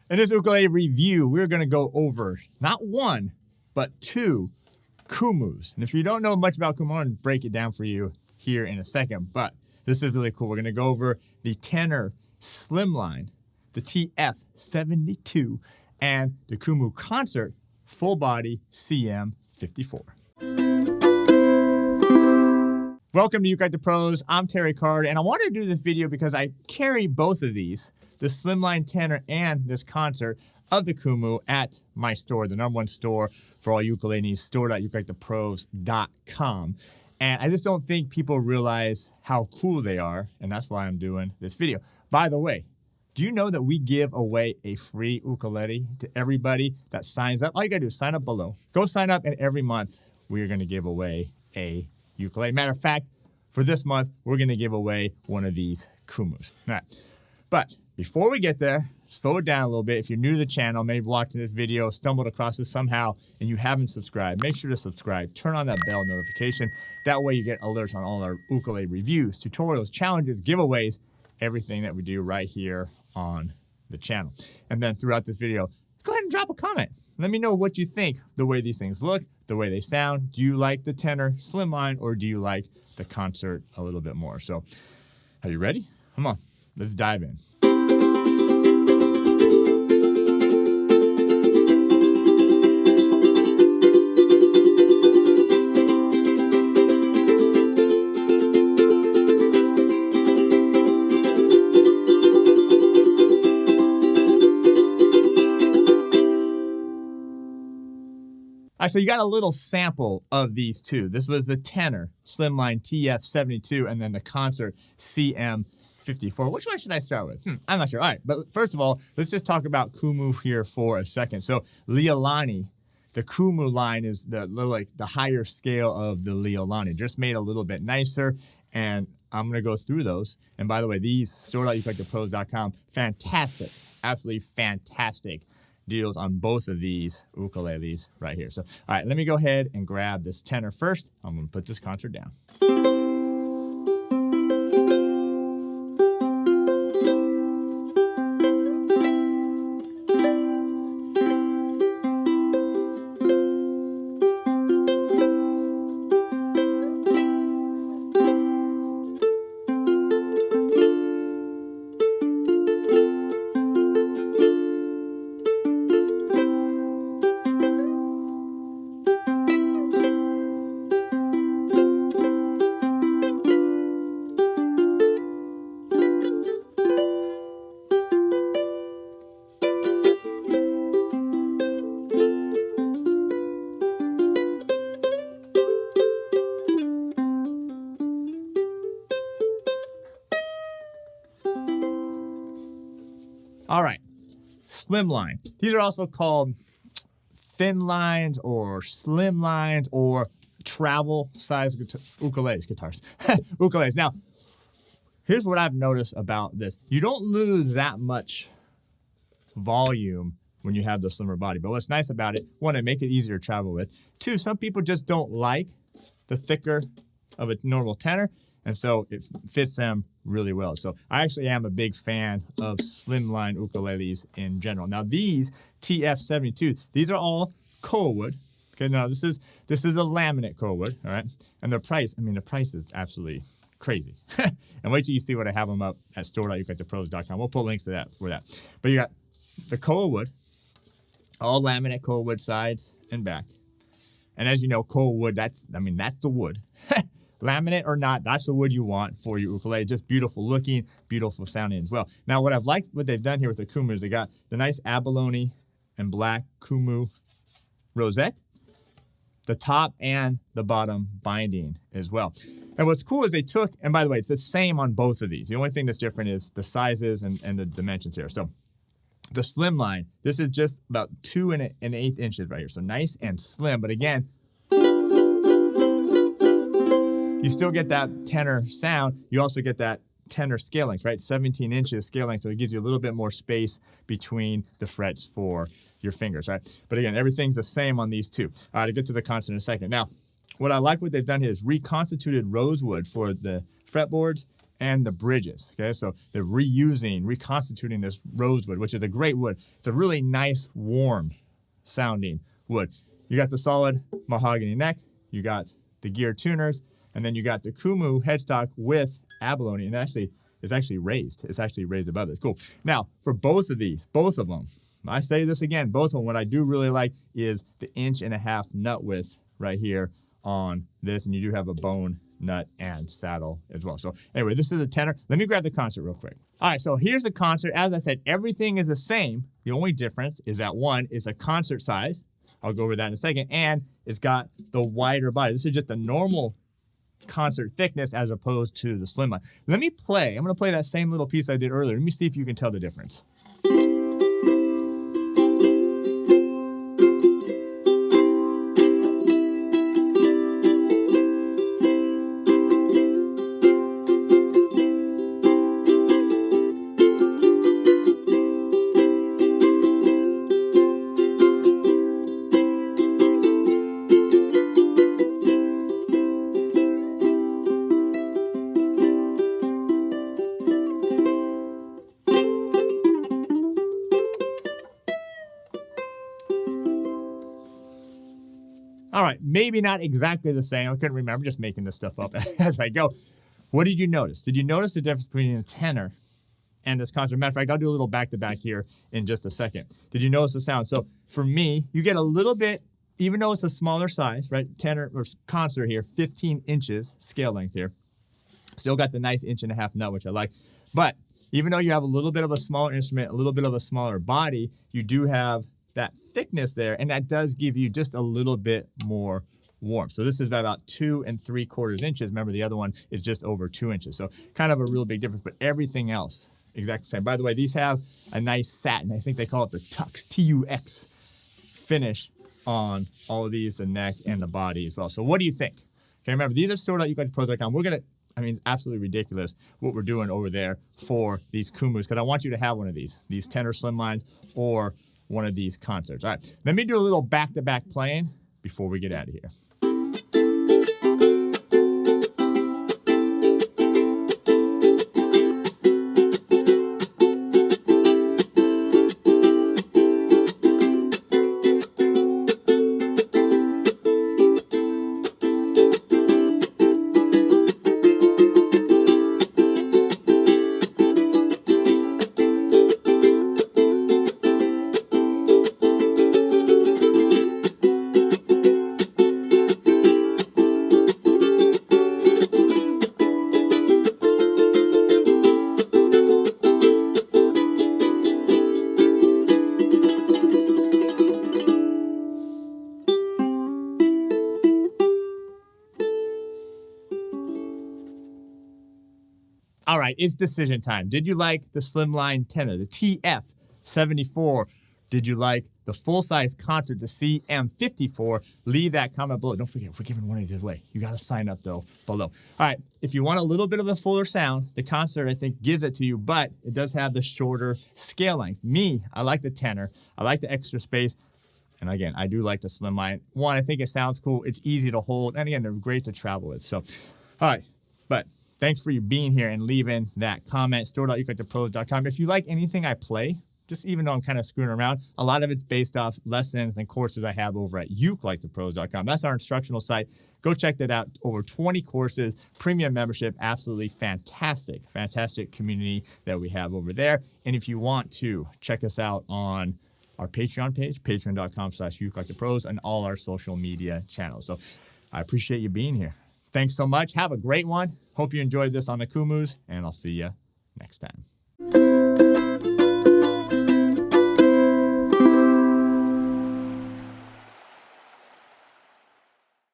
In this ukulele review, we're going to go over not one, but two Kumus. And if you don't know much about Kumu, I'm going to break it down for you here in a second. But this is really cool. We're going to go over the Tenor Slimline, the TF72, and the Kumu Concert Full Body CM54. Welcome to Ukelikethepros. I'm Chord, and I wanted to do this video because I carry both of these, the Slimline Tenor and this Concert of the Kumu, at my store, the #1 store for all ukuleles, store.ukelikethepros.com. And I just don't think people realize how cool they are, and that's why I'm doing this video. By the way, do you know that we give away a free ukulele to everybody that signs up? All you gotta do is sign up below. Go sign up, and every month we're gonna give away a ukulele. Matter of fact, for this month, we're gonna give away one of these Kumus. All right. But before we get there, slow it down a little bit. If you're new to the channel, maybe watching this video, stumbled across this somehow, and you haven't subscribed, make sure to subscribe. Turn on that bell notification. That way you get alerts on all our ukulele reviews, tutorials, challenges, giveaways, everything that we do right here on the channel. And then throughout this video, go ahead and drop a comment. Let me know what you think, the way these things look, the way they sound. Do you like the Tenor Slimline, or do you like the Concert a little bit more? So, are you ready? Come on, let's dive in. All right, so you got a little sample of these two. This was the Tenor Slimline TF72 and then the Concert CM54. Which one should I start with? I'm not sure. All right, but first of all, let's just talk about Kumu here for a second. So Leolani, the Kumu line is the higher scale of the Leolani, just made a little bit nicer, and I'm gonna go through those. And by the way, these store.ukelikethepros.com, fantastic, absolutely fantastic deals on both of these ukuleles right here. So, all right, let me go ahead and grab this Tenor first. I'm gonna put this Concert down. All right, Slimline. These are also called thin lines or slim lines or travel size ukuleles. Ukuleles. Now, here's what I've noticed about this. You don't lose that much volume when you have the slimmer body. But what's nice about it, one, it makes it easier to travel with. Two, some people just don't like the thicker of a normal tenor, and so it fits them really well. So I actually am a big fan of slimline ukuleles in general. Now these TF72, these are all coal wood. Okay, now this is a laminate coal wood, all right? And the price is absolutely crazy. And wait till you see what I have them up at store.ukelikethepros.com. We'll put links to that for that. But you got the coal wood, all laminate coal wood sides and back. And as you know, coal wood, that's the wood. Laminate or not, that's the wood you want for your ukulele. Just beautiful looking, beautiful sounding as well. Now, what I've liked, what they've done here with the Kumu is they got the nice abalone and black Kumu rosette, the top and the bottom binding as well. And what's cool is they took, and by the way, it's the same on both of these. The only thing that's different is the sizes and the dimensions here. So the Slimline, this is just about 2 1/8 inches right here. So nice and slim, but again, you still get that tenor sound. You also get that tenor scale length, right? 17 inches scale length, so it gives you a little bit more space between the frets for your fingers, right? But again, everything's the same on these two. All right, I'll get to the Concert in a second. Now, what I like what they've done here is reconstituted rosewood for the fretboards and the bridges. Okay, so they're reconstituting this rosewood, which is a great wood. It's a really nice, warm sounding wood. You got the solid mahogany neck, you got the gear tuners, and then you got the Kumu headstock with abalone, and it's actually raised. It's actually raised above it. Cool. Now, for both of them, I say this again, both of them, what I do really like is the 1.5 inch nut width right here on this, and you do have a bone nut and saddle as well. So anyway, this is a tenor. Let me grab the concert real quick. All right, so here's the concert. As I said, everything is the same. The only difference is that one is a concert size. I'll go over that in a second. And it's got the wider body. This is just a normal concert thickness as opposed to the Slimline. Let me play. I'm going to play that same little piece I did earlier. Let me see if you can tell the difference. All right, maybe not exactly the same. I couldn't remember, just making this stuff up as I go. What did you notice? Did you notice the difference between a tenor and this concert? Matter of fact, I'll do a little back-to-back here in just a second. Did you notice the sound? So for me, you get a little bit, even though it's a smaller size, right? Tenor or concert here, 15 inches scale length here. Still got the nice 1.5 inch nut, which I like. But even though you have a little bit of a smaller instrument, a little bit of a smaller body, you do have that thickness there, and that does give you just a little bit more warmth. So this is about 2 3/4 inches. Remember, the other one is just over 2 inches. So kind of a real big difference, but everything else exactly the same. By the way, these have a nice satin. I think they call it the Tux, T-U-X finish on all of these, the neck and the body as well. So what do you think? Okay, remember, these are stored at ukelikethepros.com. It's absolutely ridiculous what we're doing over there for these Kumus, because I want you to have one of these tenor Slimlines or one of these concerts. All right, let me do a little back-to-back playing before we get out of here. All right, it's decision time. Did you like the Slimline tenor, the TF74? Did you like the full-size concert, the CM54? Leave that comment below. Don't forget, we're giving one of these away. You got to sign up, though, below. All right, if you want a little bit of a fuller sound, the concert, I think, gives it to you, but it does have the shorter scale length. Me, I like the tenor. I like the extra space. And again, I do like the Slimline. One, I think it sounds cool. It's easy to hold. And again, they're great to travel with. So, all right, but thanks for you being here and leaving that comment. Store.ukelikethepros.com. If you like anything I play, just even though I'm kind of screwing around, a lot of it's based off lessons and courses I have over at ukelikethepros.com. That's our instructional site. Go check that out. Over 20 courses, premium membership, absolutely fantastic community that we have over there. And if you want to, check us out on our Patreon page, patreon.com/ukelikethepros, and all our social media channels. So I appreciate you being here. Thanks so much. Have a great one. Hope you enjoyed this on the Kumus, and I'll see you next time.